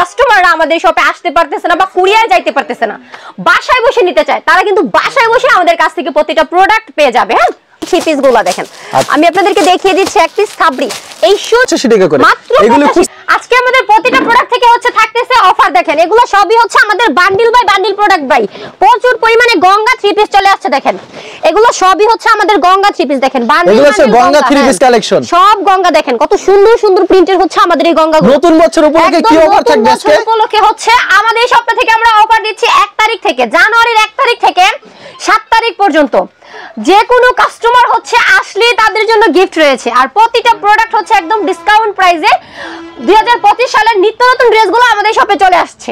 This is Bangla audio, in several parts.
কাস্টমাররা আমাদের শপে আসতে পারতেছে না বা কুরিয়ার যাইতে পারতেছে না, বাসায় বসে নিতে চায়, তারা কিন্তু বাসায় বসে আমাদের কাছ থেকে প্রতিটা প্রোডাক্ট পেয়ে যাবে। হ্যাঁ, থ্রি পিস গুলো দেখেন, আমি আপনাদেরকে দেখিয়ে দিচ্ছি এক পিস সাবরি এই মাত্র আজকে আমাদের প্রতিটা প্রোডাক্ট থেকে হচ্ছে থাকতেছে অফার। দেখেন এগুলো সবই হচ্ছে আমাদের বান্ডিল বাই বান্ডিল প্রোডাক্ট ভাই, প্রচুর পরিমাণে গঙ্গা থ্রি পিস চলে আসছে। দেখেন এগুলো সবই হচ্ছে আমাদের গঙ্গা থ্রি পিস, দেখেন বান্ডিল হচ্ছে গঙ্গা থ্রি পিস কালেকশন, সব গঙ্গা। দেখেন কত সুন্দর সুন্দর প্রিন্টের হচ্ছে আমাদের এই গঙ্গা। নতুন বছর উপলক্ষে কি অফার থাকবে আজকে? উপলক্ষে হচ্ছে আমাদের এই সপ্তাহ থেকে আমরা অফার দিচ্ছি 1 তারিখ থেকে, জানুয়ারির 1 তারিখ থেকে 7 তারিখ পর্যন্ত যে কোনো কাস্টমার হচ্ছে আসলে তাদের জন্য গিফট রয়েছে। আর প্রতিটা প্রোডাক্ট হচ্ছে একদম ডিসকাউন্ট প্রাইসে 2025 সালের নিত্য নতুন ড্রেসগুলো আমাদের শপে চলে আসছে।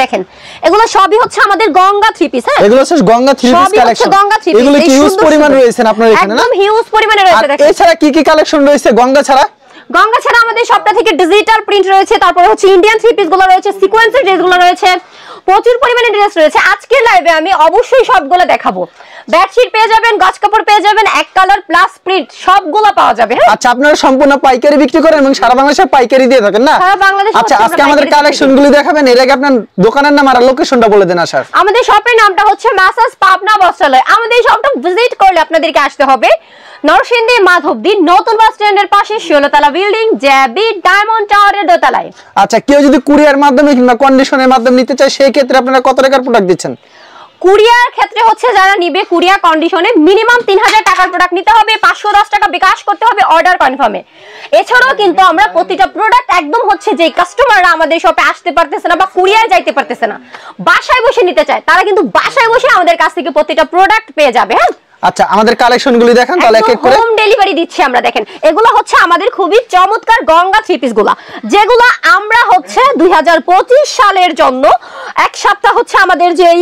দেখেন এগুলো সবই হচ্ছে আমাদের গঙ্গা থ্রি পিস। হ্যাঁ, এগুলো হচ্ছে গঙ্গা থ্রি পিস কালেকশন। এগুলো কি হিউজ পরিমাণ রয়েছে আপনাদের এখানে না? একদম হিউজ পরিমাণে রয়েছে। দেখেন এছাড়া কি কি কালেকশন রয়েছে গঙ্গা ছাড়া? গঙ্গা ছাড়া আমাদের সবটা থেকে ডিজিটাল প্রিন্ট রয়েছে, তারপরে হচ্ছে ইন্ডিয়ান থ্রি পিস গুলো রয়েছে, সিকোয়েন্সের ড্রেসগুলো রয়েছে, প্রচুর পরিমাণে ড্রেস রয়েছে। আজকের লাইভে আমি অবশ্যই সবগুলো দেখাবো। বেডশিট পেয়ে যাবেন, গাছ কাপড় পেয়ে যাবেন, এক কালার প্লাস প্রিন্ট সবগুলো পাওয়া যাবে। আচ্ছা, আপনারা সম্পূর্ণ পাইকারি বিক্রি করেন এবং সারা বাংলাদেশে পাইকারি দিয়ে থাকেন না? সারা বাংলাদেশে। আচ্ছা, আজকে আমাদের কালেকশনগুলো দেখাবেন, এর আগে আপনার দোকানের নাম আর লোকেশনটা বলে দেন। আসার আমাদের শপের নামটা হচ্ছে মাসাজ পাবনা বস্ত্রালয়। আমাদের শপটা ভিজিট করলে আপনাদেরকে আসতে হবে নরসিংদী মাধবদী নতুন বাস স্ট্যান্ডের পাশে 16 তলা বিল্ডিং, জেবি ডায়মন্ড টাওয়ারের দোতলায়। আচ্ছা, কেউ যদি কুরিয়ার মাধ্যমে কিংবা কন্ডিশনের মাধ্যমে নিতে চায় সেই ক্ষেত্রে আপনারা কত টাকার প্রোডাক্ট দিচ্ছেন? কুরিয়ার ক্ষেত্রে হচ্ছে যারা নিবে কুরিয়ার কন্ডিশনে মিনিমাম 3000 টাকার প্রোডাক্ট নিতে হবে, 510 টাকা বিকাশ করতে হবে অর্ডার কনফার্মে। এছাড়াও কিন্তু আমরা প্রতিটা প্রোডাক্ট একদম হচ্ছে যে কাস্টমাররা আমাদের শপে আসতে পারতেছে না বা কুরিয়ার যাইতে পারতেছে না, বাসায় বসে নিতে চায়, তারা কিন্তু বাসায় বসে আমাদের কাছ থেকে প্রতিটা প্রোডাক্ট পেয়ে যাবে। হ্যাঁ, আচ্ছা, আমাদের কালেকশনগুলি দেখেন তাহলে এক এক করে। হোম ডেলিভারি দিচ্ছি আমরা। দেখেন এগুলো হচ্ছে আমাদের খুবই চমৎকার গঙ্গা থ্রি পিস গুলা, যেগুলো আমরা হচ্ছে 2025 সালের জন্য এক সপ্তাহ হচ্ছে আমাদের যেই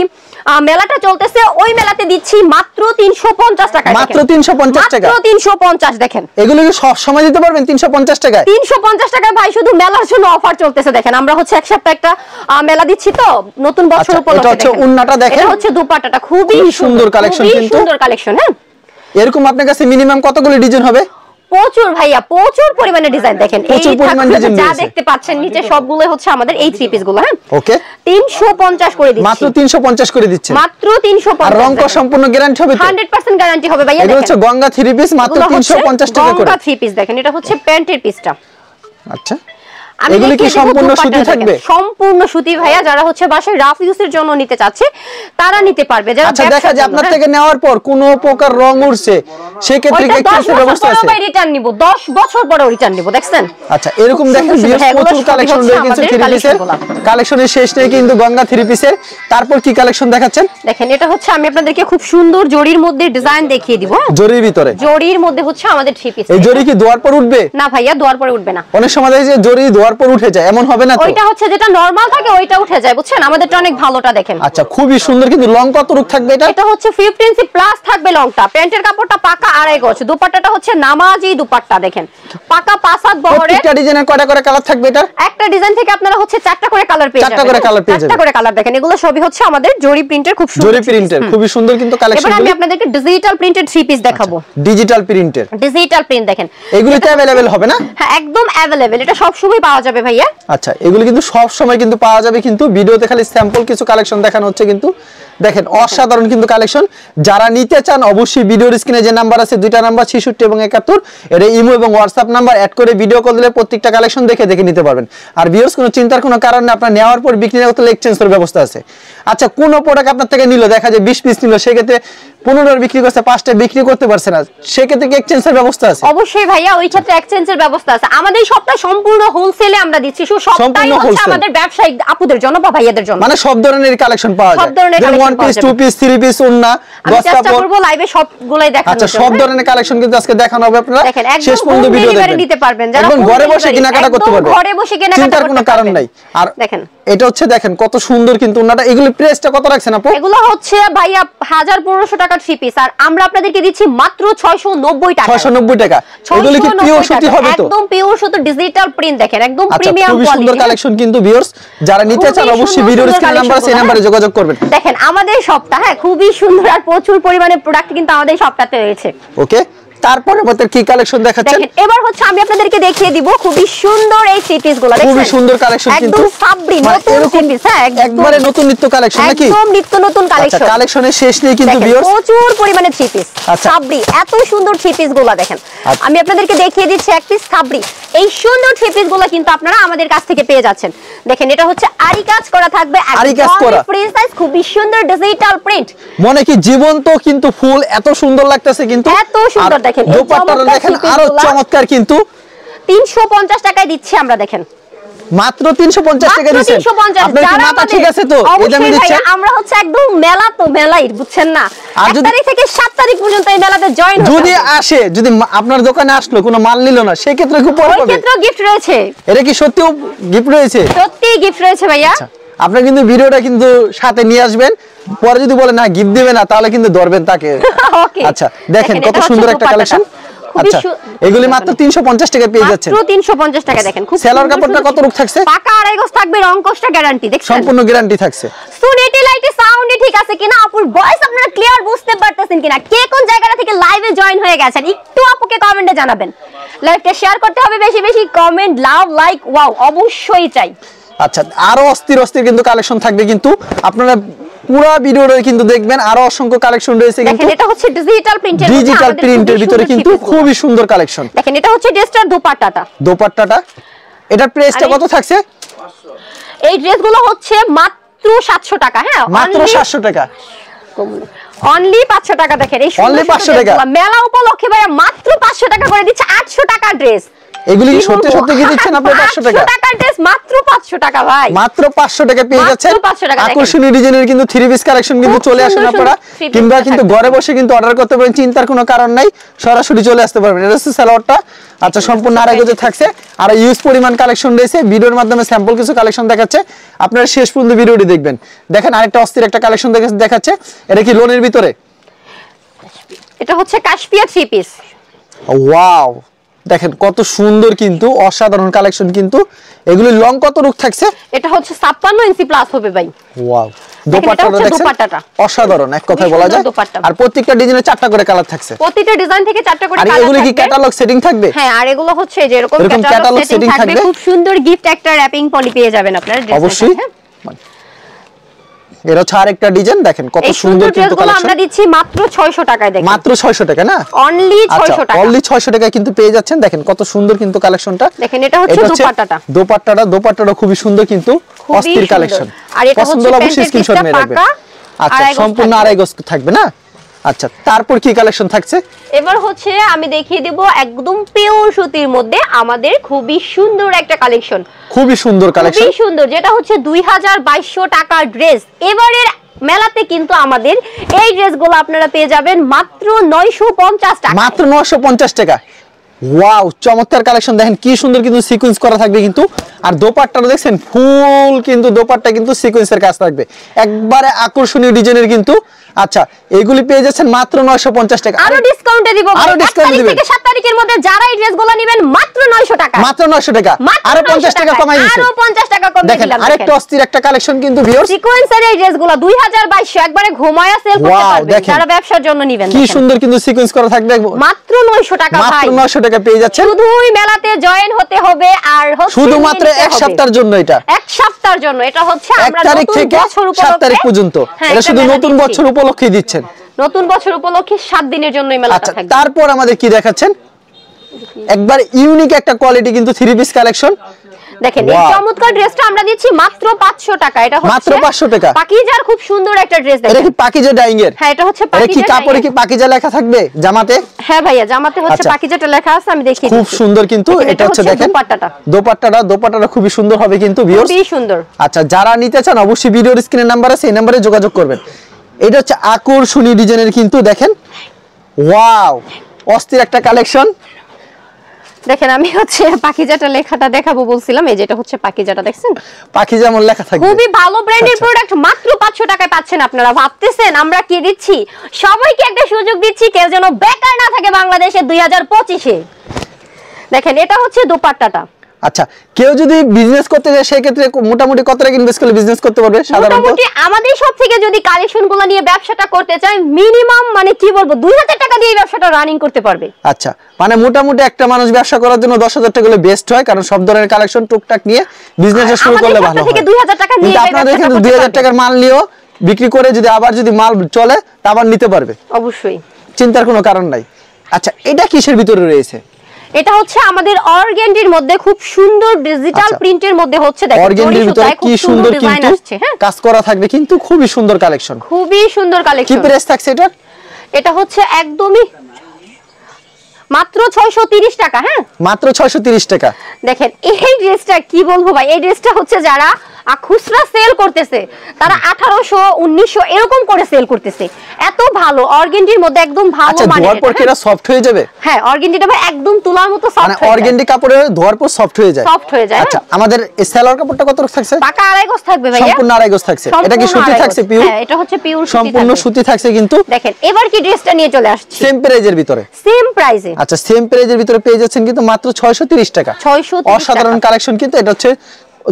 মেলাটা চলতেছে ওই মেলাতে দিচ্ছি মাত্র 350 টাকা। মাত্র 350 টাকা? মাত্র 350। দেখেন এগুলো কি সব সময় দিতে পারবেন 350 টাকায়? 350 টাকায় ভাই, শুধু মেলার জন্য অফার চলতেছে। দেখেন আমরা হচ্ছে এক সপ্তাহ একটা মেলা দিচ্ছি তো নতুন বছর উপলক্ষে। এটা হচ্ছে উন্নাটা দেখেন, এটা হচ্ছে দুপাট্টাটা খুবই সুন্দর কালেকশন, কিন্তু সুন্দর কালেকশন। হ্যাঁ, এরকম আপনার কাছে মিনিমাম কতগুলো ডিজাইন হবে? প্রচুর ভাইয়া, প্রচুর পরিমাণে ডিজাইন। দেখেন এই যা দেখতে পাচ্ছেন নিচে সবগুলো হচ্ছে আমাদের এই থ্রি পিস গুলো। হ্যাঁ, ওকে, 350 করে দিচ্ছি। মাত্র 350 করে দিচ্ছেন? মাত্র 350। আর রং কো সম্পূর্ণ গ্যারান্টি হবে তো? 100% গ্যারান্টি হবে ভাইয়া। এটা হচ্ছে গঙ্গা থ্রি পিস, মাত্র 350 টাকা করে গঙ্গা থ্রি পিস। দেখেন এটা হচ্ছে প্যান্টের পিসটা। আচ্ছা, এগুলো কি সম্পূর্ণ সুতি থাকবে? সম্পূর্ণ সুতি ভাইয়া, যারা হচ্ছে বাসায় রাফ ইউজের জন্য নিতে চাচ্ছে তারা নিতে পারবে। যারা আচ্ছা, দেখা যায় আপনার থেকে নেওয়ার পর কোনো প্রকার রং উঠছে সেই ক্ষেত্রে কি এক্সচেঞ্জের ব্যবস্থা আছে? ওটা রিটার্ন নিব, 10 বছর পরে রিটার্ন নিব। দেখছেন? আচ্ছা, এরকম দেখেন প্রচুর কালেকশন রয়েছে থ্রি পিসের। কালেকশনের শেষ নেই কিন্তু গঙ্গা থ্রি পিসের। তারপর কি কালেকশন দেখাচ্ছেন? দেখেন এটা হচ্ছে আমি আপনাদেরকে খুব সুন্দর জরির মধ্যে ডিজাইন দেখিয়ে দিব। জরির ভিতরে? জরির মধ্যে হচ্ছে আমাদের থ্রি পিস। এই জরি কি দোয়ার পর উঠবে? না ভাইয়া, দোয়ার পরে উঠবে না। অনেক সময় দেখি যে জরি দোয়ার পর উঠে যায়, এমন হবে না তো? ওইটা হচ্ছে যেটা নরমাল থাকে ওইটা উঠে যায়, বুঝছেন? আমাদেরটা অনেক ভালোটা দেখেন। আচ্ছা, খুবই সুন্দর, কিন্তু লং কত রূপ থাকবে এটা? এটা হচ্ছে 15 ইঞ্চি প্লাস থাকবে লংটা। প্যান্টের কাপড়টা পাকা 2.5 গজ, দুপাট্টাটা হচ্ছে নামাজি দুপাট্টা। দেখেন পাকা 5-7 বহরের। প্রত্যেকটা ডিজাইনের কয়টা করে কালার থাকবে এটা? একটা ডিজাইন থেকে আপনারা হচ্ছে 4টা করে কালার পেয়ে যাবেন। 4টা করে কালার পেয়ে যাবেন। 4টা করে কালার। দেখেন এগুলো সবই হচ্ছে আমাদের জরি প্রিন্টের, খুব সুন্দর জরি প্রিন্টের, খুবই সুন্দর কিন্তু কালেকশন। এবার আমি আপনাদেরকে ডিজিটাল প্রিন্টেড থ্রি পিস দেখাবো। ডিজিটাল প্রিন্টের? ডিজিটাল প্রিন্ট দেখেন এগুলো কি अवेलेबल হবে না? হ্যাঁ, একদম अवेलेबल। এটা সব সময় পাওয়া যাবে ভাইয়া। আচ্ছা, এগুলো কিন্তু সব সময় কিন্তু পাওয়া যাবে, কিন্তু ভিডিওতে খালি স্যাম্পল কিছু কালেকশন দেখানো হচ্ছে। কিন্তু দেখেন অসাধারণ কিন্তু কালেকশন। যারা নিতে চান অবশ্যই ভিডিওর স্ক্রিনে যে নাম্বার আছে, দুইটা নাম্বার 66 এবং 71, এটা ইমো এবং হোয়াটসঅ্যাপ নাম্বার, অ্যাড করে ভিডিও কল দিলে প্রত্যেকটা কালেকশন দেখে নিতে পারবেন। আর ভিউয়ার্স, কোনো চিন্তার কোনো কারণ নেই, আপনার নেওয়ার পর বিক্রি না করতে এক্সচেঞ্জের ব্যবস্থা আছে। আচ্ছা, কোন প্রোডাক্ট আপনার থেকে নিল, দেখা যায় 20 পিস নিল, সেই ক্ষেত্রে 15 বিক্রি করতে 5টা বিক্রি করতে পারছে না, সেই ক্ষেত্রে কি এক্সচেঞ্জের ব্যবস্থা আছে? অবশ্যই ভাইয়া, ওই ক্ষেত্রে এক্সচেঞ্জের ব্যবস্থা আছে। আমাদের সবটা সম্পূর্ণ হোলসেলে আমরা দিচ্ছি। সবটাই হচ্ছে আমাদের ব্যবসায়িক আপুদের জন্য বা ভাইয়াদের জন্য। মানে সব ধরনের কালেকশন পাওয়া যায়, সব ধরনের কালেকশন, 1 পিস 2 পিস 3 পিস ওন্না, আমি চেষ্টা করব লাইভে সবগুলাই দেখানোর। আচ্ছা, সব ধরনের কালেকশন কিন্তু আজকে দেখানো হবে। আপনারা শেষ পর্যন্ত ভিডিও দেখবেন, নিতে পারবেন। যারা ঘরে বসে কেনাকাটা করতে পারবেন, ঘরে বসে কেনাকাটা চিন্তার কোনো কারণ নাই। আর দেখেন এটা হচ্ছে, দেখেন কত সুন্দর কিন্তু ওন্নাটা। এগুলো প্রাইসটা কত রাখছেন আপু? এগুলো হচ্ছে ভাইয়া 1500 টাকা থ্রি পিস, আর আমরা আপনাদেরকে দিচ্ছি মাত্র 690 টাকা। 690 টাকা। এগুলো কি পিওর সুতি হবে তো? একদম পিওর সুতি, ডিজিটাল প্রিন্ট। দেখেন একদম প্রিমিয়াম কোয়ালিটি, খুব সুন্দর কালেকশন কিন্তু ভিউয়ার্স। যারা নিতে চান অবশ্যই ভিডিওর স্ক্রিনে নাম্বার আছে, এই নম্বরে যোগাযোগ করবেন। দেখেন আমাদের শপটা, হ্যাঁ, খুবই সুন্দর আর প্রচুর পরিমাণে প্রোডাক্ট কিন্তু আমাদের শপটাতে রয়েছে। ওকে, তারপরে আমাদের কি কালেকশন দেখাচ্ছেন? দেখেন এবার হচ্ছে আমি আপনাদেরকে দেখিয়ে দিব খুবই সুন্দর এই থ্রি পিস গুলো। দেখেন খুবই সুন্দর কালেকশন কিন্তু একদম সাবরি নতুন থ্রি পিস। হ্যাঁ একবারে নতুন নিত্য কালেকশন নাকি? একদম নিত্য নতুন কালেকশন। আচ্ছা কালেকশনের শেষ নেই কিন্তু ভিউয়ার্স, প্রচুর পরিমাণে থ্রি পিস আচ্ছা সাবরি, এত সুন্দর থ্রি পিস গুলো দেখেন। আমি আপনাদেরকে দেখিয়ে দিচ্ছি এক পিস সাবরি। এই সুন্দর থ্রি পিস গুলো কিন্তু আপনারা আমাদের কাছ থেকে পেয়ে যাচ্ছেন। দেখেন এটা হচ্ছে আরি কাজ করা থাকবে, একদম ফ্রি সাইজ, খুবই সুন্দর ডিজিটাল প্রিন্ট। মনে কি জীবন্ত কিন্তু ফুল এত সুন্দর লাগতেছে কিন্তু, এত সুন্দর। দেখেন দোপাট্টাটা দেখেন আরো চমৎকার কিন্তু 350 টাকায় দিচ্ছি আমরা। দেখেন মাত্র 350 টাকা দিচ্ছেন। আপনার কি মাথা ঠিক আছে তো? এই দামে দিচ্ছেন। আমরা হচ্ছে একদম মেলা তো মেলাই বুঝছেন না, 1 তারিখ থেকে 7 তারিখ পর্যন্ত এই মেলাতে জয়েন হতে। যদি আসে, যদি আপনার দোকানে আসলো কোনো মাল নিল না, সেই ক্ষেত্রে খুব বড় পাবে। সেই ক্ষেত্রে গিফট রয়েছে। এটা কি সত্যিও গিফট রয়েছে? সত্যি গিফট রয়েছে ভাইয়া। আপনারা কিন্তু ভিডিওটা কিন্তু সাথে নিয়ে আসবেন, পরে যদি বলেন না গিফট দিবে না তাহলে কিন্তু ধরবেন তাকে। আচ্ছা দেখেন কত সুন্দর একটা কালেকশন। আচ্ছা এগুলি মাত্র 350 টাকা পেয়ে যাচ্ছেন। মাত্র 350 টাকা। দেখেন খুব সেলার কাপড়টা কত রূপ থাকছে? পাকা আড়াই গজ থাকবে, রং কষ্ট গ্যারান্টি। দেখছেন সম্পূর্ণ গ্যারান্টি থাকছে। সুনেটি লাইটে সাউন্ডে ঠিক আছে কিনা, আপুর ভয়েস আপনারা ক্লিয়ার বুঝতে পারতেছেন কিনা, কে কোন জায়গা থেকে লাইভে জয়েন হয়ে গেছেন একটু আপুকে কমেন্টে জানাবেন। লাইভটা শেয়ার করতে হবে, বেশি বেশি কমেন্ট, লাভ, লাইক, ওয়াও অবশ্যই চাই। আচ্ছা আরো অস্থির অস্থির কিন্তু কালেকশন থাকবে কিন্তু, আপনারা পুরো ভিডিওটা কিন্তু দেখবেন, আরো অসংখ্য কালেকশন রয়েছে কিন্তু। দেখেন এটা হচ্ছে ডিজিটাল প্রিন্টের ভিতরে কিন্তু খুবই সুন্দর কালেকশন। দেখেন এটা হচ্ছে ড্রেসটার দোপাট্টাটা এটার প্রাইসটা কত থাকছে? এই ড্রেসগুলো হচ্ছে মাত্র 700 টাকা। হ্যাঁ মাত্র 700 টাকা, অনলি 500 টাকা। দেখেন এই অনলি 500 টাকা মেলা উপলক্ষে ভাইয়া মাত্র 500 টাকা করে দিচ্ছে। 800 টাকা ড্রেস। এগুলি কি সত্যি সত্যি কি দিচ্ছেন আপনি? 500 টাকা 800 টাকা ড্রেস মাত্র 500 টাকা ভাই, মাত্র 500 টাকা পেয়ে যাচ্ছেন। 500 টাকা। আকর্ষণীয় ডিজাইনের কিন্তু থ্রি পিস কালেকশন কিন্তু চলে আসেন আপনারা, কিংবা কিন্তু ঘরে বসে কিন্তু অর্ডার করতে পারেন, চিন্তার কোনো কারণ নাই, সরাসরি চলে আসতে পারবেন। এটা হচ্ছে সালোয়ারটা। আচ্ছা সম্পূর্ণ আড়াই গজে থাকছে, আর ইউজ পরিমাণ কালেকশন রয়েছে। ভিডিওর মাধ্যমে স্যাম্পল কিছু কালেকশন দেখাচ্ছে, আপনারা শেষ পর্যন্ত ভিডিওটি দেখবেন। দেখেন আরেকটা অস্থির একটা কালেকশন দেখাচ্ছে। এটা কি লোনের ভিতরে? এটা হচ্ছে কাশপিয়া থ্রি পিস। ওয়াও দেখেন কত সুন্দর কিন্তু, অসাধারণ কালেকশন কিন্তু। এগুলি লং কত রূপ থাকছে? এটা হচ্ছে 56 ইঞ্চি প্লাস হবে ভাই। ওয়াও দোপাট্টাটা দেখেন অসাধারণ, এক কথায় বলা যায়। আর প্রত্যেকটা ডিজাইনে 4টা করে কালার থাকছে, প্রত্যেকটা ডিজাইন থেকে 4টা করে কালার। আর এগুলি কি ক্যাটালগ সেটিং থাকবে? হ্যাঁ আর এগুলো হচ্ছে যে এরকম ক্যাটালগ সেটিং থাকবে। খুব সুন্দর গিফট একটা র‍্যাপিং পলি পেয়ে যাবেন আপনারা ড্রেসে। অবশ্যই। এর হচ্ছে আরেকটা ডিজাইন, দেখেন কত সুন্দর কিন্তু কালেকশন। আমরা দিচ্ছি মাত্র 600 টাকায়। দেখেন মাত্র 600 টাকা না, অনলি 600 টাকা। অনলি 600 টাকায় কিন্তু পেয়ে যাচ্ছেন। দেখেন কত সুন্দর কিন্তু কালেকশনটা। দেখেন এটা হচ্ছে দোপাট্টাটা খুবই সুন্দর কিন্তু, অস্থির কালেকশন। আর এটা হচ্ছে অবশ্যই স্ক্রিনশট মেরে রাখবেন। আচ্ছা সম্পূর্ণ আড়াই গজ থাকবে না? আচ্ছা তারপর কি কালেকশন থাকছে? এবার হচ্ছে আমি দেখিয়ে দেব একদম পিওর সুতির মধ্যে আমাদের খুবই সুন্দর একটা কালেকশন। খুবই সুন্দর কালেকশন, খুবই সুন্দর, যেটা হচ্ছে 2200 টাকার ড্রেস। এবারের মেলাতে কিন্তু আমাদের এই ড্রেসগুলো আপনারা পেয়ে যাবেন মাত্র 950 টাকা। মাত্র 950 টাকা। ওয়াও চমৎকার কালেকশন। দেখেন কি সুন্দর কিন্তু সিকোয়েন্স করা থাকবে কিন্তু, আর দোপাট্টাটা দেখছেন ফুল কিন্তু, দোপাট্টা কিন্তু সিকোয়েন্সের কাজ থাকবে, একবারে আকর্ষণীয় ডিজাইনের কিন্তু। আচ্ছা এগুলি পেয়ে যাচ্ছেন মাত্র 950 টাকা। আরো ডিসকাউন্টে দিব, আরো ডিসকাউন্ট দিবেন। থেকে 7 তারিখের মধ্যে যারা এই ড্রেসগুলো নেবেন মাত্র 900 টাকা। মাত্র 900 টাকা, আরো 50 টাকা কমাই দিচ্ছি। আরো 50 টাকা কমিয়ে দিলাম। দেখেন আরেকটা অস্থির একটা কালেকশন কিন্তু ভিউয়ার্স, সিকোয়েন্সের এই ড্রেসগুলো 2200 একবারে ঘুমায়া সেল করতে পারবেন যারা ব্যবসার জন্য নেবেন। কি সুন্দর কিন্তু সিকোয়েন্স করা থাকবে, মাত্র 900 টাকা ভাই। মাত্র 900 টাকা পেয়ে যাচ্ছেন। শুধুই মেলাতে জয়েন হতে হবে, আর হচ্ছে শুধুমাত্র এক সপ্তাহের জন্য। এটা এক সপ্তাহের জন্য। এটা হচ্ছে আমরা 1 তারিখ থেকে 7 তারিখ পর্যন্ত, এটা শুধু নতুন বছর উপলক্ষে দিচ্ছেন। নতুন বছর উপলক্ষে 7 দিনের জন্য এই মেলাটা থাকবে। তারপর আমাদের কি দেখাচ্ছেন? একবার ইউনিক একটা কোয়ালিটি কিন্তু থ্রি পিস কালেকশন। দেখেন এই চমৎকার ড্রেসটা আমরা দিচ্ছি মাত্র 500 টাকা। এটা হচ্ছে মাত্র 500 টাকা। পাকিজার খুব সুন্দর একটা ড্রেস। দেখেন এটা কি পাকিজা ডাইং এর? হ্যাঁ এটা হচ্ছে পাকিজা। এটা কি কাপড়ে কি পাকিজা লেখা থাকবে জামাতে? হ্যাঁ ভাইয়া জামাতে হচ্ছে পাকিজাটা লেখা আছে, আমি দেখিয়ে দিচ্ছি। খুব সুন্দর কিন্তু এটা হচ্ছে দেখেন দোপাট্টাটা খুবই সুন্দর হবে কিন্তু ভিউয়ার্স, খুবই সুন্দর। আচ্ছা যারা নিতে চান অবশ্যই ভিডিওর স্ক্রিনে নাম্বার আছে, এই নম্বরে যোগাযোগ করবেন। এটা হচ্ছে আকর্ষণীয় ডিজাইনের কিন্তু, দেখেন ওয়াও অস্থির একটা কালেকশন। দেখেন আমি হচ্ছে পাকিজাটা লেখাটা দেখাবো বলছিলাম, এই যেটা হচ্ছে পাকিজাটা দেখছেন, পাকিজা যেমন লেখা থাকবে। খুবই ভালো ব্র্যান্ডের প্রোডাক্ট মাত্র 500 টাকায় পাচ্ছেন আপনারা। ভাবতেছেন আমরা কি দিচ্ছি? সবাইকে একটা সুযোগ দিচ্ছি, কেউ যেন বেকার না থাকে বাংলাদেশে 2025-এ। দেখেন এটা হচ্ছে দোপাট্টাটা। আচ্ছা কেউ যদি বিজনেস করতে যায় সেই ক্ষেত্রে মোটামুটি কত টাকা ইনভেস্ট করলে বিজনেস করতে পারবে সাধারণত? মোটামুটি আমাদের সব থেকে যদি কালেকশনগুলো নিয়ে ব্যবসাটা করতে চায় মিনিমাম মানে কি বলবো 2000 টাকা দিয়ে এই ব্যবসাটা রানিং করতে পারবে। আচ্ছা মানে মোটামুটি একটা মানুষ ব্যবসা করার জন্য 10,000 টাকা হলে বেস্ট হয়, কারণ সব ধরনের কালেকশন টুকটাক নিয়ে বিজনেসটা শুরু করলে ভালো হয়। 2000 টাকা নিয়ে আপনাদের এখানে 2000 টাকার মাল নিয়েও বিক্রি করে যদি আবার যদি মাল চলে তা আবার নিতে পারবে, অবশ্যই চিন্তার কোনো কারণ নাই। আচ্ছা এটা কিসের ভিতরে রয়েছে? এটা হচ্ছে আমাদের অর্গানডির মধ্যে খুব সুন্দর ডিজিটাল প্রিন্টের মধ্যে হচ্ছে, দেখেন অর্গানডির ভিতরে কি সুন্দর কিন্তু কাজ করা থাকবে, কিন্তু খুবই সুন্দর কালেকশন, খুবই সুন্দর কালেকশন। কি প্রাইস থাকছে এটা? এটা হচ্ছে একদমই মাত্র 630 টাকা। হ্যাঁ মাত্র 630 টাকা। দেখেন এই ড্রেসটা কি বলবো ভাই, এই ড্রেসটা হচ্ছে যারা খুচরা সেল করতেছে তারা 1800 1900 এরকম করে সেল করতেছে, এত ভালো অর্গানডির মধ্যে একদম ভালো আচ্ছা মানের। ধোয়ার পর কি এটা সফট হয়ে যাবে? হ্যাঁ অর্গানডিটা ভাই একদম তুলার মতো সফট, মানে অর্গানডি কাপড়ে ধোয়ার পর সফট হয়ে যায়, সফট হয়ে যায়। আচ্ছা আমাদের এই সেলর কাপড়টা কত থাকছে? পাকা আড়াই গজ থাকবে ভাইয়া, সম্পূর্ণ আড়াই গজ থাকছে। এটা কি সুতি থাকছে পিওর? হ্যাঁ এটা হচ্ছে পিওর সুতি, সম্পূর্ণ সুতি থাকছে কিন্তু। দেখেন এবার কি ড্রেসটা নিয়ে চলে আসছে সেম প্রাইজের ভিতরে, সেম প্রাইসে। আচ্ছা সেম প্রাইজের ভিতরে পেয়ে যাচ্ছেন কিন্তু মাত্র 630 টাকা। 630 অসাধারণ কালেকশন কিন্তু। এটা হচ্ছে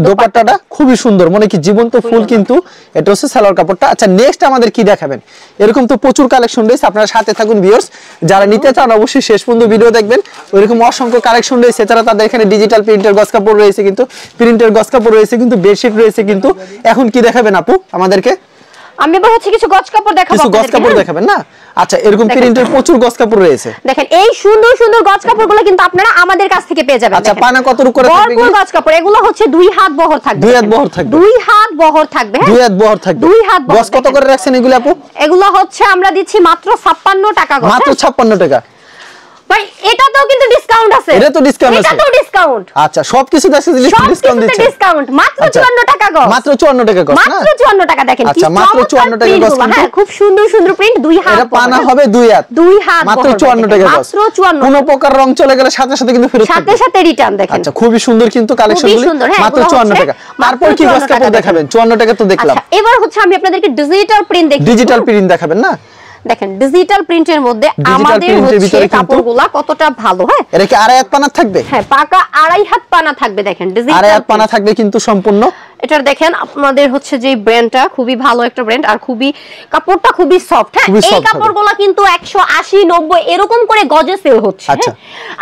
দোপাট্টাটা খুবই সুন্দর, মানে কি জীবন্ত ফুল কিন্তু। এটা হচ্ছে সালোয়ার কাপড়টা। আচ্ছা নেক্সট আমাদের কি দেখাবেন? এরকম তো প্রচুর কালেকশন রয়েছে, আপনারা সাথে থাকুন ভিউয়ার্স, যারা নিতে চান অবশ্যই শেষ পর্যন্ত ভিডিও দেখবেন। ওইরকম অসংখ্য কালেকশন রয়েছে। এছাড়া তাদের এখানে ডিজিটাল প্রিন্টের গজ কাপড় রয়েছে, কিন্তু প্রিন্টের গজ কাপড় রয়েছে, কিন্তু বেডশিট রয়েছে কিন্তু। এখন কি দেখাবেন আপু আমাদেরকে? আমি এবার হচ্ছে কিছু গজ কাপড় দেখাবো, কিছু গজ কাপড় দেখাবেন না? আচ্ছা এরকম প্রিন্টের প্রচুর গজ কাপড় রয়েছে। দেখেন এই সুন্দর সুন্দর গজ কাপড়গুলো কিন্তু আপনারা আমাদের কাছ থেকে পেয়ে যাবেন। আচ্ছা পানা কত করে থাকবে? ভরপুর গজ কাপড়, এগুলো হচ্ছে 2 হাত বহর থাকবে। 2 হাত বহর থাকবে। 2 হাত বহর থাকবে। 2 হাত বহর থাকবে। 2 হাত বহর। গজ কত করে রাখছেন এগুলো আপু? এগুলো হচ্ছে আমরা দিচ্ছি মাত্র 56 টাকা গজ। মাত্র 56 টাকা। ভাই এটাতেও কিন্তু ডিসকাউন্ট আছে। এটা তো ডিসকাউন্ট আছে। এটাতেও ডিসকাউন্ট। আচ্ছা সবকিছু দেখতে ডিসকাউন্ট দিচ্ছে। ডিসকাউন্ট মাত্র 54 টাকা গজ। মাত্র 54 টাকা গজ না? মাত্র 54 টাকা। দেখেন আচ্ছা মাত্র 54 টাকা গজ। হ্যাঁ খুব সুন্দর সুন্দর প্রিন্ট। 2 হাত এটা পানা হবে 2 হাত। 2 হাত মাত্র 54 টাকা গজ। মাত্র 54। কোন প্রকার রং চলে গেলে সাথে সাথে কিন্তু ফেরত সাথে সাথে রিটার্ন। দেখেন আচ্ছা খুবই সুন্দর কিন্তু কালেকশনগুলি। মাত্র 54 টাকা। তারপর কি গজ কাপড় দেখাবেন? 54 টাকা তো দেখলাম। আচ্ছা এবার হচ্ছে আমি আপনাদেরকে ডিজিটাল প্রিন্ট দেখাবো। ডিজিটাল প্রিন্ট দেখাবেন না? দেখেন ডিজিটাল প্রিন্টের মধ্যে আমাদের হচ্ছে কাপড়গুলা কতটা ভালো। হ্যাঁ এটা কি আড়াই হাত পানা থাকবে? হ্যাঁ পাকা আড়াই হাত পানা থাকবে। দেখেন ডিজিটাল আড়াই হাত পানা থাকবে কিন্তু সম্পূর্ণ। এটার দেখেন আপনাদের হচ্ছে যে ব্র্যান্ডটা খুবই ভালো একটা ব্র্যান্ড, আর খুবই কাপড়টা খুবই সফট। হ্যাঁ এই কাপড়গুলা কিন্তু 180 90 এরকম করে গজে সেল হচ্ছে।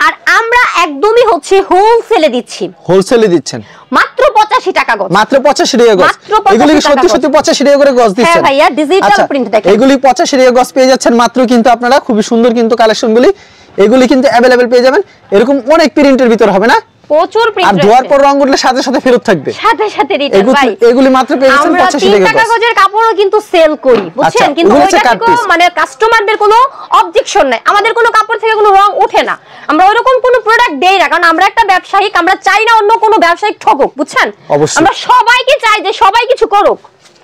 আর আমরা একদমই হচ্ছে হোলসেলে দিচ্ছি। হোলসেলে দিচ্ছেন মাত্র 85 টাকা গজ। মাত্র 85 টাকা গজ। এগুলি কি সত্যি সত্যি 85 টাকা করে গজ দিচ্ছেন? হ্যাঁ ভাইয়া ডিজিটাল প্রিন্ট দেখেন। এগুলি 85 টাকা গজ পেয়ে যাচ্ছেন মাত্র, কিন্তু আপনারা খুবই সুন্দর কিন্তু কালেকশনগুলি। এগুলি কিন্তু अवेलेबल পেয়ে যাবেন। এরকম অনেক প্রিন্টের ভিতর হবে না? প্রচুর প্রিন্ট। আর ধোয়ার পর রং উঠলে সাথে সাথে ফেরত থাকবে। সাথে সাথে রিটার্ন ভাই। এগুলি মাত্র পেয়ে যাচ্ছেন 85 টাকা গজের কাপড়ও কিন্তু সেল করি, বুঝছেন? কিন্তু ওইটাতে মানে কাস্টমারদের কোনো অবজেকশন নাই। আমাদের কোনো কাপড় থেকে কোনো রং ওঠে না। আমরা ওইরকম কোনো প্রোডাক্ট দেই না, কারণ আমরা একটা ব্যবসায়িক, আমরা চাই না অন্য কোনো ব্যবসায়িক ঠকুক, বুঝছেন? আমরা সবাইকে চাই যে সবাই কিছু করুক।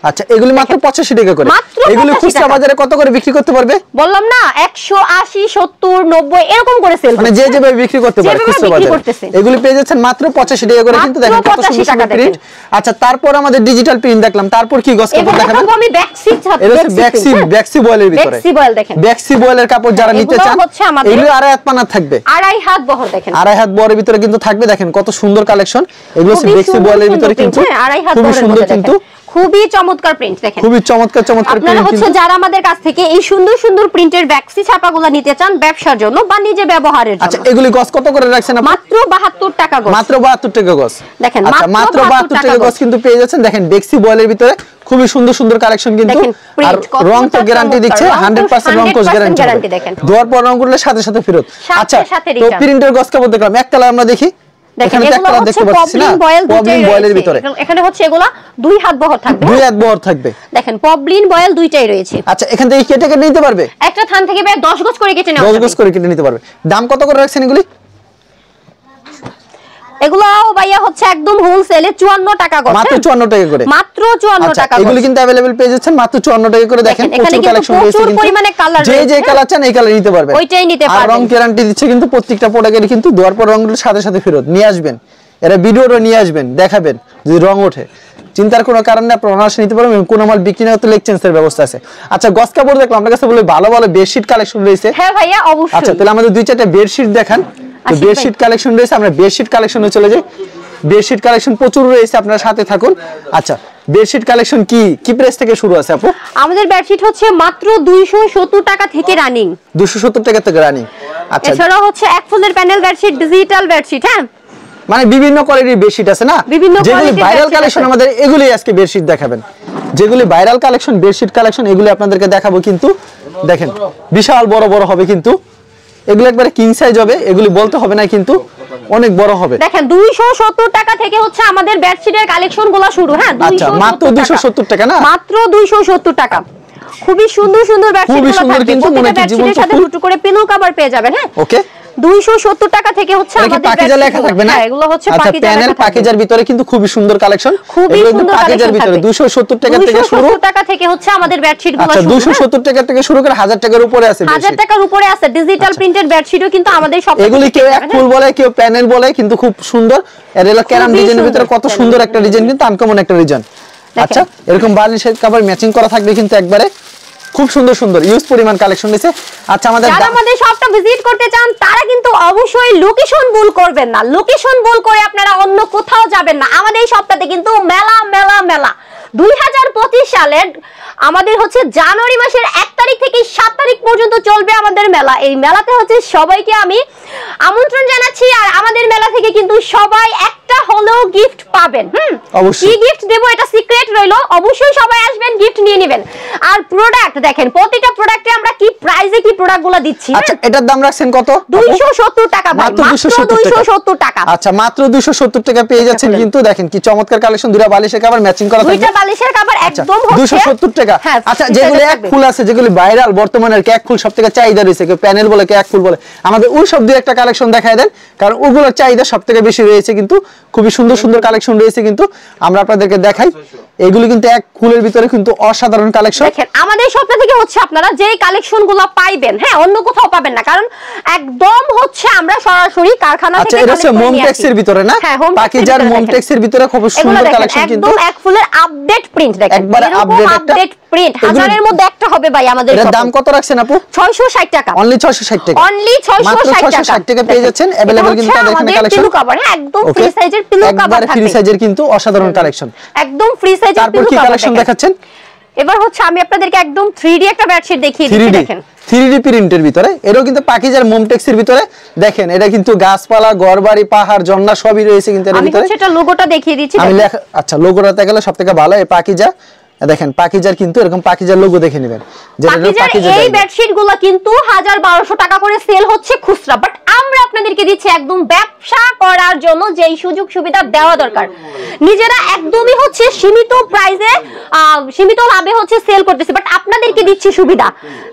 আচ্ছা এগুলি মাত্র 85 টাকা করে। এগুলি খুচরা বাজারে কত করে বিক্রি করতে পারবে? বললাম না 180 70 90 এরকম করে সেল, মানে যে যেভাবে বিক্রি করতে পারে খুচরা বাজারে। এগুলি পেয়ে যাচ্ছেন মাত্র 85 টাকা করে, কিন্তু দেখেন কত সুন্দর সুন্দর প্রিন্ট। আচ্ছা তারপর আমাদের ডিজিটাল প্রিন্ট দেখলাম, তারপর কি গজ কাপড় দেখাবেন? আমি ব্যাক্সি ব্যাক্সি বয়েলের ভিতরে। ব্যাক্সি বয়েল দেখেন। ব্যাক্সি বয়েলের কাপড় যারা নিতে চান এগুলো আড়াই হাত পানা থাকবে। আড়াই হাত বহর দেখেন। আড়াই হাত বহরের ভিতরে কিন্তু থাকবে। দেখেন কত সুন্দর কালেকশন। এগুলো হচ্ছে ব্যাক্সি বয়েলের ভিতরে কিন্তু খুব সুন্দর, কিন্তু খুবই চমৎকার প্রিন্ট। দেখেন খুবই চমৎকার চমৎকার প্রিন্ট। আপনারা হচ্ছে যারা আমাদের কাছ থেকে এই সুন্দর সুন্দর প্রিন্টের ব্যাক্সি ছাপাগুলো নিতে চান ব্যবসার জন্য বা নিজে ব্যবহারের জন্য। আচ্ছা এগুলি গজ কত করে রাখছেন আপনি? মাত্র 72 টাকা গজ। মাত্র 72 টাকা গজ। দেখেন মাত্র 72 টাকা গজ কিন্তু পেয়ে যাচ্ছেন। দেখেন ব্যাক্সি বয়েলের ভিতরে খুবই সুন্দর সুন্দর কালেকশন কিন্তু। আর রং তো গ্যারান্টি দিচ্ছে, 100% রং কোর্স গ্যারান্টি। ধোয়ার পর রং করলে সাথে সাথে ফেরত। আচ্ছা তো প্রিন্টের গজ কাপড় দেখলাম, এক কালার আমরা দেখি। দেখেন এগুলো হচ্ছে পপলিন বয়েল বয়েলের ভিতরে। এখানে হচ্ছে এগুলা 2 হাত বহর থাকবে। 2 হাত বহর থাকবে। দেখেন পপলিন বয়েল দুইটাই রয়েছে। আচ্ছা এখান থেকে কেটে কেটে নিতে পারবে? একটা থান থেকে প্রায় 10 গজ করে কেটে নেওয়া 10 গজ করে কেটে নিতে পারবে। দাম কত করে রাখছেন এগুলি? এগুলাও ভাইয়া হচ্ছে একদম হোলসেলে 54 টাকা গজ। মাত্র 54 টাকা করে। মাত্র 54 টাকা গজ। এগুলি কিন্তু अवेलेबल পেয়ে যাচ্ছেন মাত্র 54 টাকা করে। দেখেন প্রচুর কালেকশন রয়েছে, কিন্তু পরিমাণে কালার যে যে কালার চান এই কালার নিতে পারবেন। ওইটাই নিতে পারবেন। আর রং গ্যারান্টি দিচ্ছে কিন্তু প্রত্যেকটা প্রোডাক্টের, কিন্তু ধোয়ার পর রংগুলো সাথে সাথে ফেরত নিয়ে আসবেন। এরা ভিডিওটা নিয়ে আসবেন, দেখাবেন যদি রং ওঠে। চিন্তার কোনো কারণ নেই, আপনি অনায়াসে নিতে পারবেন। কোন মাল বিক্রি না হতে এক্সচেঞ্জের ব্যবস্থা আছে। আচ্ছা গজ কাপড় দেখলাম, আপনার কাছে বলে ভালো ভালো বেডশিট কালেকশন রয়েছে। হ্যাঁ ভাইয়া অবশ্যই। আচ্ছা তাহলে আমাদের দুই চারটা বেডশিট দেখান। তো বেডশিট কালেকশন রয়েছে, আমরা বেডশিট কালেকশনে চলে যাই। বেডশিট কালেকশন প্রচুর রয়েছে, আপনারা সাথে থাকুন। আচ্ছা বেডশিট কালেকশন কি প্রাইস থেকে শুরু আছে আপু? আমাদের বেডশিট হচ্ছে মাত্র 270 টাকা থেকে রানিং, 270 টাকা থেকে রানিং। আচ্ছা এছাড়া হচ্ছে এক ফুলের প্যানেল বেডশিট, ডিজিটাল বেডশিট, হ্যাঁ মানে বিভিন্ন কোয়ালিটির বেডশিট আছে না, যেগুলি ভাইরাল কালেকশন আমাদের এগুলি আজকে বেডশিট দেখাবেন, যেগুলি ভাইরাল কালেকশন বেডশিট কালেকশন এগুলি আপনাদেরকে দেখাবো। কিন্তু দেখেন বিশাল বড় বড় হবে, কিন্তু এগুলো একবারে কিং সাইজ হবে, এগুলি বলতে হবে না কিন্তু অনেক বড় হবে। দেখেন 270 টাকা থেকে হচ্ছে আমাদের বেডশিটের কালেকশনগুলো শুরু, হ্যাঁ আচ্ছা মাত্র 270 টাকা না, মাত্র 270 টাকা। খুবই সুন্দর সুন্দর বেডশিটগুলো থাকবে, কিন্তু মনে হচ্ছে জীবনের সাথে দুটো করে পিলো কভার পেয়ে যাবেন। হ্যাঁ ওকে 270 টাকা থেকে হচ্ছে আমাদের পাকিজা লেখা থাকবে না, হ্যাঁ এগুলো হচ্ছে আচ্ছা প্যানেল পাকিজার ভিতরে কিন্তু খুবই সুন্দর কালেকশন, এগুলো কিন্তু পাকিজার ভিতরে 270 টাকা থেকে শুরু, 270 টাকা থেকে হচ্ছে আমাদের বেডশিটগুলো শুরু। আচ্ছা 270 টাকা থেকে শুরু করে 1000 টাকার উপরে আছে, 1000 টাকার উপরে আছে ডিজিটাল প্রিন্টেড বেডশিটও কিন্তু আমাদের সব। এগুলি কেউ এক ফুল বলে কেউ প্যানেল বলে, কিন্তু খুব সুন্দর। এর হলো ক্যারাম ডিজাইনের ভিতরে কত সুন্দর একটা ডিজাইন, কিন্তু আনকমন একটা ডিজাইন। আচ্ছা এরকম বার্নিশের কভার ম্যাচিং করা থাকবে কিন্তু একবারে খুব সুন্দর সুন্দর ইউজ পরিমাণ কালেকশন দিয়েছে। আচ্ছা যারা আমাদের শপটা ভিজিট করতে চান তারা কিন্তু অবশ্যই লোকেশন ভুল করবেন না, লোকেশন ভুল করে আপনারা অন্য কোথাও যাবেন না। আমাদের এই শপটাতে কিন্তু মেলা মেলা মেলা 2025 সালের আমাদের হচ্ছে জানুয়ারি মাসের 1 তারিখ থেকে 7 তারিখ পর্যন্ত চলবে আমাদের মেলা। এই মেলাতে হচ্ছে সবাইকে আমি আমন্ত্রণ জানাচ্ছি, আর আমাদের মেলা থেকে কিন্তু সবাই একটা হলেও গিফট পাবেন। কি গিফট দেব এটা সিক্রেট রইলো, অবশ্যই সবাই আসবেন গিফট নিয়ে নেবেন। আর প্রোডাক্ট দেখেন প্রতিটা প্রোডাক্টে আমরা কি প্রাইসে কি প্রোডাক্টগুলো দিচ্ছি। আচ্ছা এটার দাম রাখছেন কত? 270 টাকা ভাই, মাত্র 270 টাকা। আচ্ছা মাত্র 270 টাকা পেয়ে যাচ্ছেন, কিন্তু দেখেন কি চমৎকার কালেকশন, দুইটা বালিশের কভার ম্যাচিং করা থাকবে, দুইটা বালিশের কভার একদম হচ্ছে 270 টাকা। আচ্ছা যেগুলো এক ফুল আছে, যেগুলো ভাইরাল বর্তমানে আর কি এক ফুল সবথেকে চাহিদা রয়েছে, কেউ প্যানেল বলে কেউ এক ফুল বলে, আমাদের ওই সব দুই একটা কালেকশন দেখায় দেন, কারণ ওগুলোর চাহিদা সবথেকে বেশি রয়েছে, কিন্তু খুবই সুন্দর সুন্দর কালেকশন রয়েছে, কিন্তু আমরা আপনাদেরকে দেখাই। এগুলো কিন্তু এক ফুলের ভিতরে কিন্তু অসাধারণ কালেকশন। দেখেন আমাদের শপটা থেকে হচ্ছে আপনারা যেই কালেকশনগুলো পাইবেন, হ্যাঁ অন্য কোথাও পাবেন না, কারণ একদম হচ্ছে আমরা সরাসরি কারখানা থেকে কালেকশন। আচ্ছা এটা মোমটেক্সের ভিতরে না, পাকিজার মোমটেক্সের ভিতরে খুব সুন্দর কালেকশন, কিন্তু একদম এক ফুলের আপডেট প্রিন্ট দেখেন, একবার আপডেট প্রিন্ট, হাজারের মধ্যে একটা হবে ভাই আমাদের শপে। এর দাম কত রাখছেন আপু? 660 টাকা, অনলি 660 টাকা, অনলি 660 টাকা পেয়ে যাচ্ছেন। अवेलेबल কিন্তু তাদের এখানে কালেকশন পিলো কভার, হ্যাঁ একদম ফ্রি সাইজের পিলো কভার থাকবে, ফ্রি সাইজের কিন্তু অসাধারণ কালেকশন, একদম ফ্রি সাইজের পিলো কভার। তারপর কি কালেকশন দেখাচ্ছেন? এবার হচ্ছে আমি আপনাদেরকে একদম 3D একটা বেডশিট দেখিয়ে দিচ্ছি। দেখেন 3D প্রিন্টের ভিতরে, এরও কিন্তু পাকিজার মোমটেক্সের ভিতরে, দেখেন এটা কিন্তু গাছপালা ঘরবাড়ি পাহাড় ঝর্ণা সবই রয়েছে কিন্তু এর ভিতরে। আমি সেটা লোগোটা দেখিয়ে দিচ্ছি। আমি আচ্ছা লোগোটাতে গেলে সবথেকে ভালো এই পাকিজা, দেখেন পাকিজার কিন্তু এরকম পাকিজার লোগো দেখে নেবেন, পাকিজার এই বেডশিটগুলো কিন্তু 1000-1200 টাকা করে সেল হচ্ছে খুচরা, বাট আমরা আপনাদেরকে দিচ্ছি একদম ব্যবসা করার জন্য যেই সুযোগ সুবিধা দেওয়া দরকার, নিজেরা একদমই হচ্ছে সীমিত প্রাইসে সীমিত লাভে হচ্ছে সেল করতেছি, বাট আপনাদেরকে দিচ্ছি সুবিধা।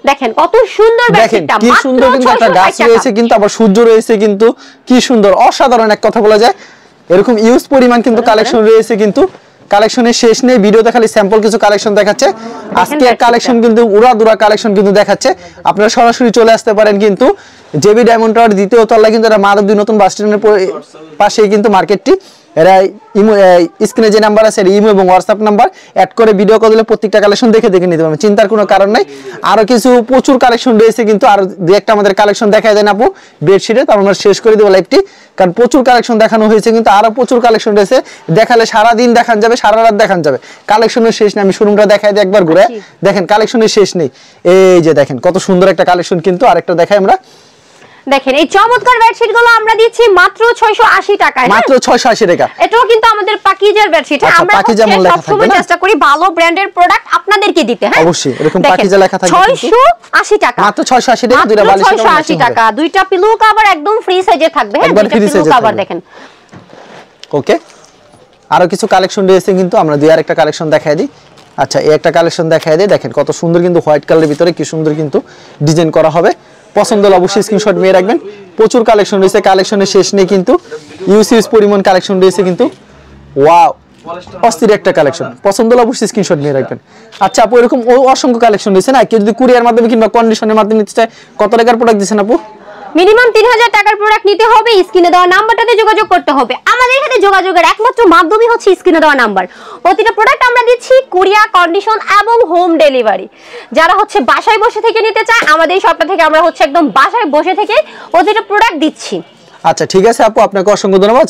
দেখেন কত সুন্দর বেডশিটটা, কি সুন্দর কিন্তু একটা গাছ রয়েছে, কিন্তু আবার সূর্য রয়েছে, কিন্তু কি সুন্দর অসাধারণ এক কথা বলা যায়। এরকম ইউজ পরিমাণ কিন্তু কালেকশন রয়েছে, কিন্তু কালেকশনের শেষ নেই, ভিডিওতে খালি স্যাম্পল কিছু কালেকশন দেখাচ্ছে। আজকে কালেকশন কিন্তু উড়াদুরা কালেকশন কিন্তু দেখাচ্ছে, আপনারা সরাসরি চলে আসতে পারেন কিন্তু জেবি ডায়মন্ড টাওয়ার দ্বিতীয় তলায়, কিন্তু এটা মাধবদী নতুন বাস স্ট্যান্ডের পাশেই কিন্তু মার্কেটটি। এরা ইমো স্ক্রিনে যে নাম্বার আছে ইমো এবং হোয়াটসঅ্যাপ নাম্বার অ্যাড করে ভিডিও কল দিলে প্রত্যেকটা কালেকশন দেখে নিতে পারবেন, চিন্তার কোনো কারণ নাই। আরো কিছু প্রচুর কালেকশন রয়েছে, কিন্তু আর দুই একটা আমাদের কালেকশন দেখায় দেন আপু বেডশিটে, তারপর আমরা শেষ করে দেবো লাইভটি, কারণ প্রচুর কালেকশন দেখানো হয়েছে, কিন্তু আরো প্রচুর কালেকশন রয়েছে, দেখালে সারা দিন দেখান যাবে, সারা রাত দেখান যাবে, কালেকশনের শেষ নেই। আমি শোরুমটা দেখাই দিই একবার ঘুরে, দেখেন কালেকশনের শেষ নেই। এই যে দেখেন কত সুন্দর একটা কালেকশন, কিন্তু আরেকটা দেখাই আমরা। দেখেন এই চমৎকার বেডশিটগুলো আমরা দিচ্ছি মাত্র 680 টাকায়, মাত্র 680 টাকা। এটাও কিন্তু আমাদের পাকিজার বেডশিট, আমরা সবসময় চেষ্টা করি ভালো ব্র্যান্ডের প্রোডাক্ট আপনাদেরকে দিতে। হ্যাঁ অবশ্যই এরকম পাকিজা লেখা থাকবে, 680 টাকা, মাত্র 680 টাকা, দুইটা বালিশ 680 টাকা, দুইটা পিলো কভার একদম ফ্রি সাইজে থাকবে। হ্যাঁ দুইটা পিলো কভার দেখেন। ওকে আরো কিছু কালেকশন রয়েছে, কিন্তু আমরা দুই আরেকটা কালেকশন দেখাই দিই। আচ্ছা এই একটা কালেকশন দেখাই দিই, দেখেন কত সুন্দর কিন্তু হোয়াইট কালারের ভিতরে কি সুন্দর কিন্তু ডিজাইন করা হবে, পছন্দ হলে অবশ্যই স্ক্রিনশট নিয়ে রাখবেন। প্রচুর কালেকশন রয়েছে, কালেকশনের শেষ নেই, কিন্তু ইউজ পরিমাণ কালেকশন রয়েছে, কিন্তু ওয়াও অস্থির একটা কালেকশন, পছন্দ হলে অবশ্যই স্ক্রিনশট নিয়ে রাখবেন। আচ্ছা আপু এরকম অসংখ্য কালেকশন রয়েছে না, কেউ যদি কুরিয়ার মাধ্যমে কিংবা কন্ডিশনের মাধ্যমে নিতে চায়, কত টাকার প্রোডাক্ট দিচ্ছেন আপু? মিনিমাম 3000 টাকার প্রোডাক্ট নিতে হবে, স্ক্রিনে দেওয়া নাম্বারটাতে যোগাযোগ করতে হবে। আমাদের এখানে যোগাযোগের একমাত্র মাধ্যমই হচ্ছে স্ক্রিনে দেওয়া নাম্বার। প্রতিটা প্রোডাক্ট আমরা দিচ্ছি কুরিয়ার কন্ডিশন এবং হোম ডেলিভারি। যারা হচ্ছে বাসায় বসে থেকে নিতে চায়, আমাদের এই শপটা থেকে আমরা হচ্ছে একদম বাসায় বসে থেকে প্রতিটা প্রোডাক্ট দিচ্ছি। আচ্ছা ঠিক আছে আপু, আপনাকে অসংখ্য ধন্যবাদ।